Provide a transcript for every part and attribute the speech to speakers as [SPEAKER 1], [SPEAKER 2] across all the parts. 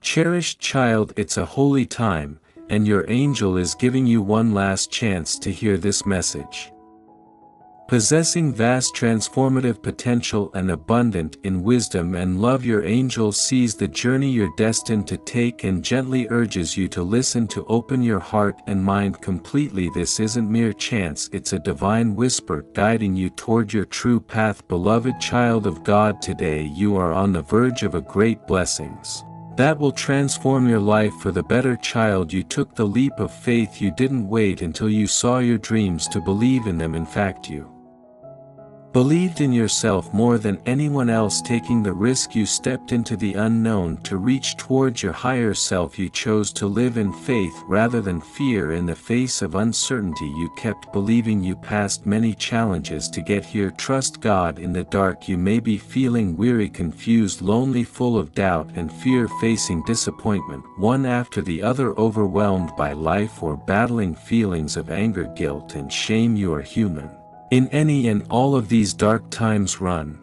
[SPEAKER 1] Cherished child, it's a holy time, and your angel is giving you one last chance to hear this message. Possessing vast transformative potential and abundant in wisdom and love, your angel sees the journey you're destined to take and gently urges you to listen, to open your heart and mind completely. This isn't mere chance, it's a divine whisper guiding you toward your true path. Beloved child of God, today you are on the verge of a great blessings that will transform your life for the better. Child, you took the leap of faith. You didn't wait until you saw your dreams to believe in them. In fact, you believed in yourself more than anyone else. Taking the risk, you stepped into the unknown to reach towards your higher self. You chose to live in faith rather than fear. In the face of uncertainty, you kept believing. You passed many challenges to get here. Trust God in the dark. You may be feeling weary, confused, lonely, full of doubt and fear, facing disappointment one after the other, overwhelmed by life, or battling feelings of anger, guilt and shame. You are human. In any and all of these dark times, run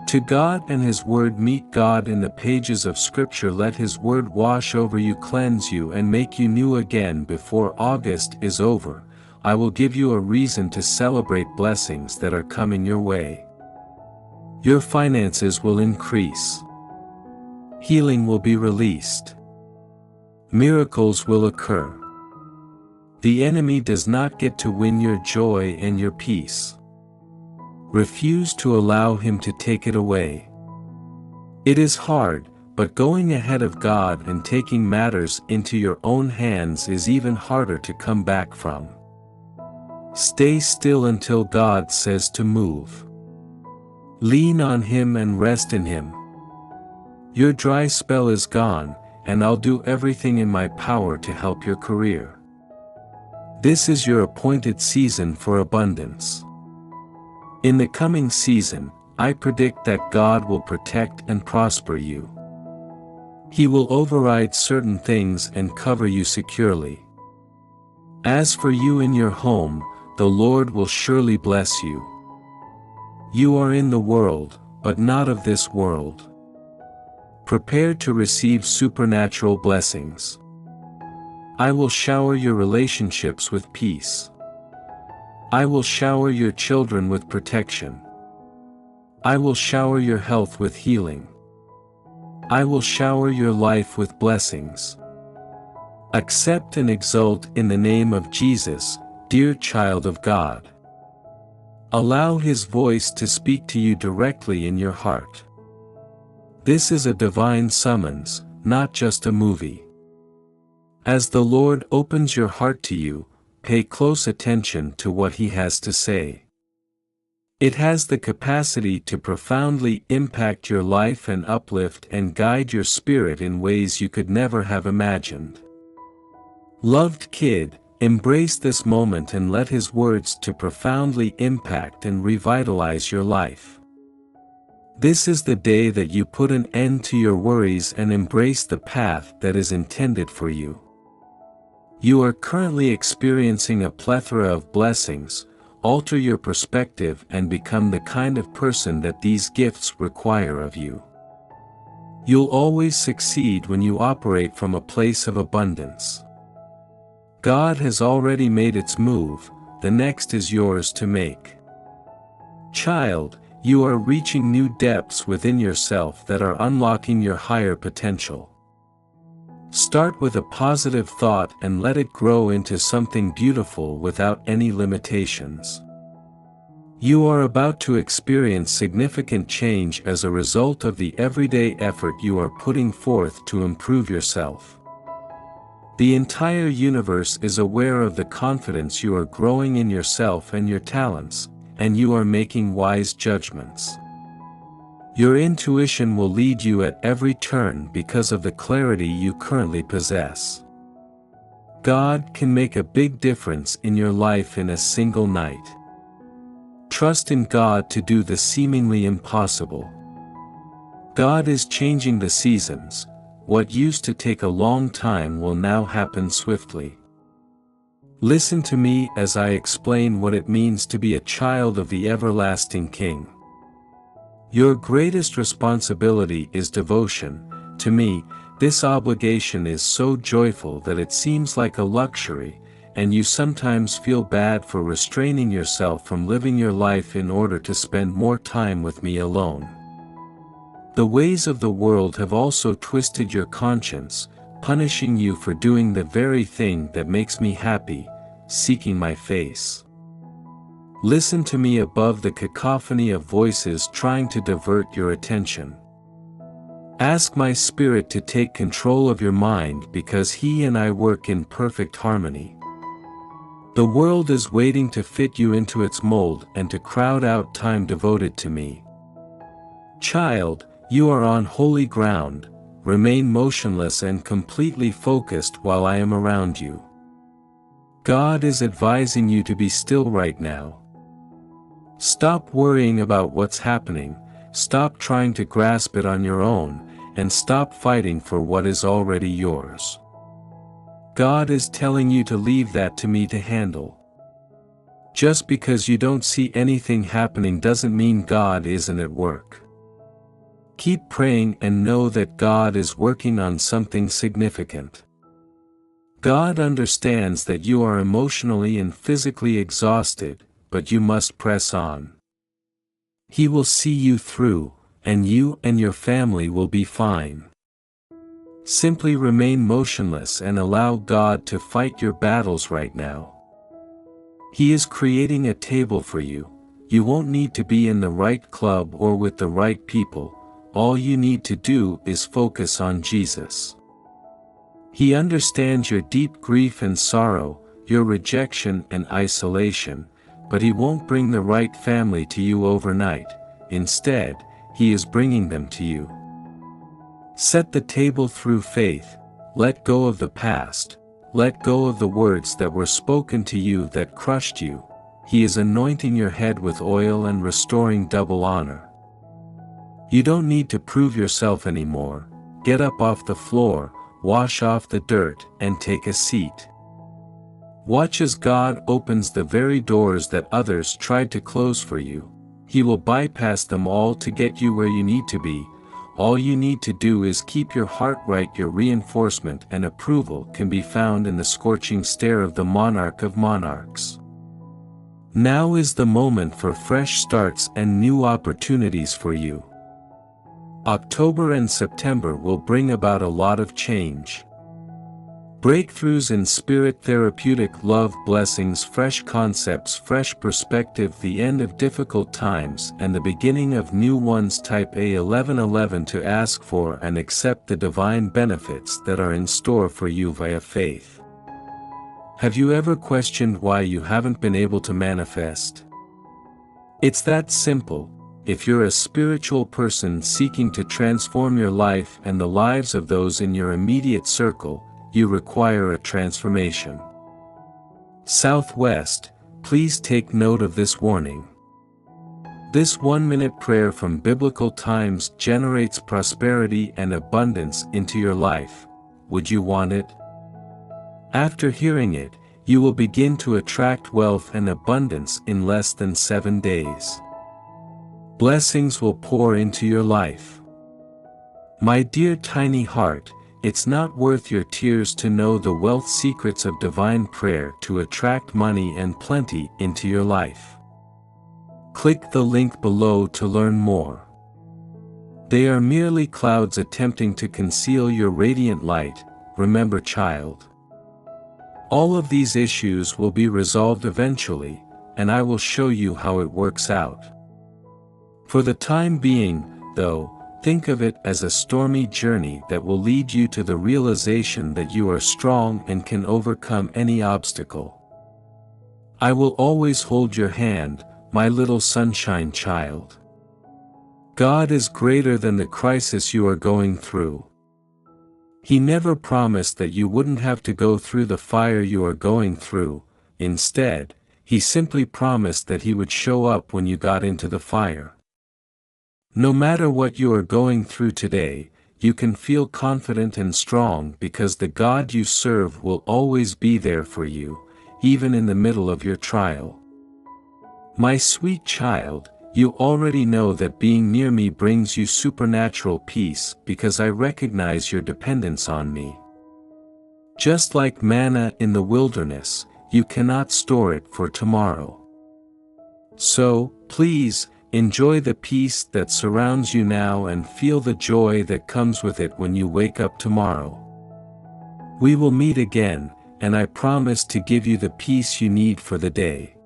[SPEAKER 1] to God and His Word. Meet God in the pages of Scripture. Let His Word wash over you, cleanse you and make you new again. Before August is over, I will give you a reason to celebrate blessings that are coming your way. Your finances will increase. Healing will be released. Miracles will occur. The enemy does not get to win your joy and your peace. Refuse to allow him to take it away. It is hard, but going ahead of God and taking matters into your own hands is even harder to come back from. Stay still until God says to move. Lean on Him and rest in Him. Your dry spell is gone, and I'll do everything in my power to help your career. This is your appointed season for abundance. In the coming season, I predict that God will protect and prosper you. He will override certain things and cover you securely. As for you in your home, the Lord will surely bless you. You are in the world, but not of this world. Prepare to receive supernatural blessings. I will shower your relationships with peace. I will shower your children with protection. I will shower your health with healing. I will shower your life with blessings. Accept and exult in the name of Jesus, dear child of God. Allow His voice to speak to you directly in your heart. This is a divine summons, not just a movie. As the Lord opens your heart to you, pay close attention to what He has to say. It has the capacity to profoundly impact your life and uplift and guide your spirit in ways you could never have imagined. Loved kid, embrace this moment and let His words to profoundly impact and revitalize your life. This is the day that you put an end to your worries and embrace the path that is intended for you. You are currently experiencing a plethora of blessings. Alter your perspective and become the kind of person that these gifts require of you. You'll always succeed when you operate from a place of abundance. God has already made its move, the next is yours to make. Child, you are reaching new depths within yourself that are unlocking your higher potential. Start with a positive thought and let it grow into something beautiful without any limitations. You are about to experience significant change as a result of the everyday effort you are putting forth to improve yourself. The entire universe is aware of the confidence you are growing in yourself and your talents, and you are making wise judgments. Your intuition will lead you at every turn because of the clarity you currently possess. God can make a big difference in your life in a single night. Trust in God to do the seemingly impossible. God is changing the seasons. What used to take a long time will now happen swiftly. Listen to me as I explain what it means to be a child of the everlasting King. Your greatest responsibility is devotion to me, This obligation is so joyful that it seems like a luxury, and you sometimes feel bad for restraining yourself from living your life in order to spend more time with me alone. The ways of the world have also twisted your conscience, punishing you for doing the very thing that makes me happy, seeking my face. Listen to me above the cacophony of voices trying to divert your attention. Ask my Spirit to take control of your mind because He and I work in perfect harmony. The world is waiting to fit you into its mold and to crowd out time devoted to me. Child, you are on holy ground. Remain motionless and completely focused while I am around you. God is advising you to be still right now. Stop worrying about what's happening, stop trying to grasp it on your own, and stop fighting for what is already yours. God is telling you to leave that to me to handle. Just because you don't see anything happening doesn't mean God isn't at work. Keep praying and know that God is working on something significant. God understands that you are emotionally and physically exhausted, but you must press on. He will see you through, and you and your family will be fine. Simply remain motionless and allow God to fight your battles right now. He is creating a table for you. You won't need to be in the right club or with the right people. All you need to do is focus on Jesus. He understands your deep grief and sorrow, your rejection and isolation, but He won't bring the right family to you overnight. Instead, He is bringing them to you. Set the table through faith. Let go of the past. Let go of the words that were spoken to you that crushed you. He is anointing your head with oil and restoring double honor. You don't need to prove yourself anymore. Get up off the floor, wash off the dirt, and take a seat. Watch as God opens the very doors that others tried to close for you. He will bypass them all to get you where you need to be. All you need to do is keep your heart right. Your reinforcement and approval can be found in the scorching stare of the monarch of monarchs. Now is the moment for fresh starts and new opportunities for you. October and September will bring about a lot of change. Breakthroughs in spirit, therapeutic love, blessings, fresh concepts, fresh perspective, the end of difficult times and the beginning of new ones. Type A1111 to ask for and accept the divine benefits that are in store for you via faith. Have you ever questioned why you haven't been able to manifest? It's that simple. If you're a spiritual person seeking to transform your life and the lives of those in your immediate circle, you require a transformation. Southwest, please take note of this warning. This 1-minute prayer from biblical times generates prosperity and abundance into your life. Would you want it? After hearing it, you will begin to attract wealth and abundance in less than 7 days. Blessings will pour into your life. My dear tiny heart, it's not worth your tears to know the wealth secrets of divine prayer to attract money and plenty into your life. Click the link below to learn more. They are merely clouds attempting to conceal your radiant light. Remember, child. All of these issues will be resolved eventually, and I will show you how it works out. For the time being, though, think of it as a stormy journey that will lead you to the realization that you are strong and can overcome any obstacle. I will always hold your hand, my little sunshine child. God is greater than the crisis you are going through. He never promised that you wouldn't have to go through the fire you are going through. Instead, He simply promised that He would show up when you got into the fire. No matter what you are going through today, you can feel confident and strong because the God you serve will always be there for you, even in the middle of your trial. My sweet child, You already know that being near me brings you supernatural peace because I recognize your dependence on me. Just like manna in the wilderness, you cannot store it for tomorrow. So, please, enjoy the peace that surrounds you now and feel the joy that comes with it when you wake up tomorrow. We will meet again, and I promise to give you the peace you need for the day.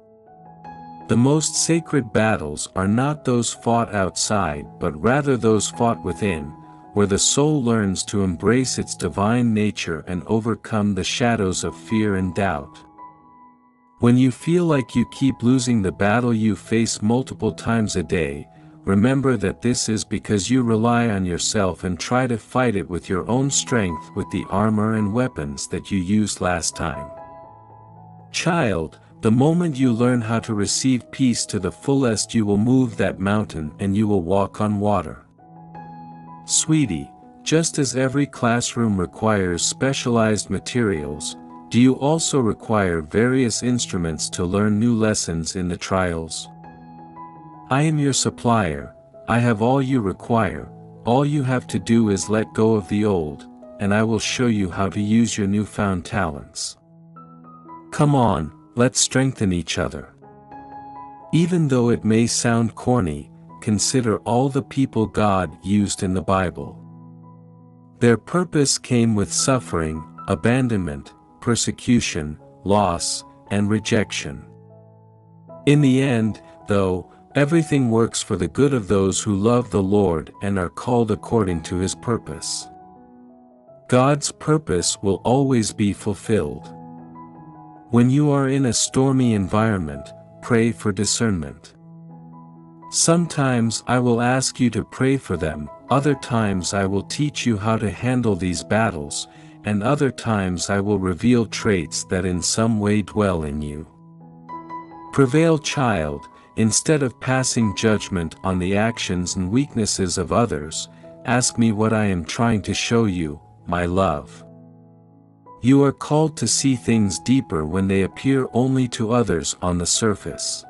[SPEAKER 1] The most sacred battles are not those fought outside but rather those fought within, where the soul learns to embrace its divine nature and overcome the shadows of fear and doubt. When you feel like you keep losing the battle you face multiple times a day, remember that this is because you rely on yourself and try to fight it with your own strength with the armor and weapons that you used last time. Child, the moment you learn how to receive peace to the fullest, you will move that mountain and you will walk on water. Sweetie, just as every classroom requires specialized materials, do you also require various instruments to learn new lessons in the trials? I am your supplier, I have all you require, all you have to do is let go of the old, and I will show you how to use your newfound talents. Come on, let's strengthen each other. Even though it may sound corny, consider all the people God used in the Bible. Their purpose came with suffering, abandonment, persecution, loss, and rejection. In the end, though, everything works for the good of those who love the Lord and are called according to His purpose. God's purpose will always be fulfilled. When you are in a stormy environment, pray for discernment. Sometimes I will ask you to pray for them, other times I will teach you how to handle these battles, and other times I will reveal traits that in some way dwell in you. Prevail, child, instead of passing judgment on the actions and weaknesses of others, ask me what I am trying to show you, my love. You are called to see things deeper when they appear only to others on the surface.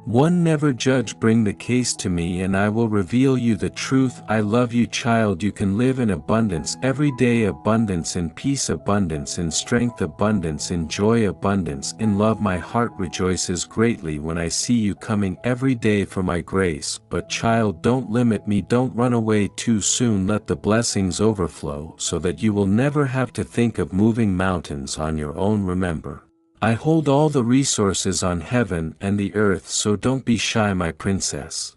[SPEAKER 1] One never judge, bring the case to me and I will reveal you the truth. I love you, child. You can live in abundance every day, abundance in peace, abundance in strength, abundance in joy, abundance in love. My heart rejoices greatly when I see you coming every day for my grace. But child, don't limit me, don't run away too soon. Let the blessings overflow so that you will never have to think of moving mountains on your own. Remember, I hold all the resources on heaven and the earth, so don't be shy, my princess.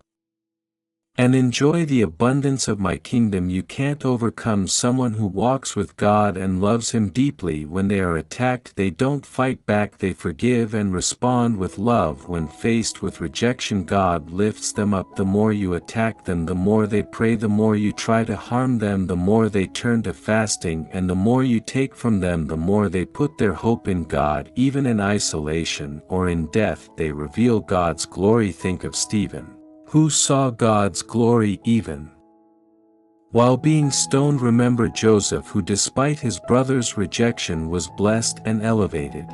[SPEAKER 1] And enjoy the abundance of my kingdom. You can't overcome someone who walks with God and loves Him deeply. When they are attacked, they don't fight back, they forgive and respond with love. When faced with rejection, God lifts them up. The more you attack them, the more they pray. The more you try to harm them, the more they turn to fasting. And the more you take from them, the more they put their hope in God. Even in isolation or in death, they reveal God's glory. Think of Stephen, who saw God's glory even while being stoned. Remember Joseph, who despite his brother's rejection was blessed and elevated.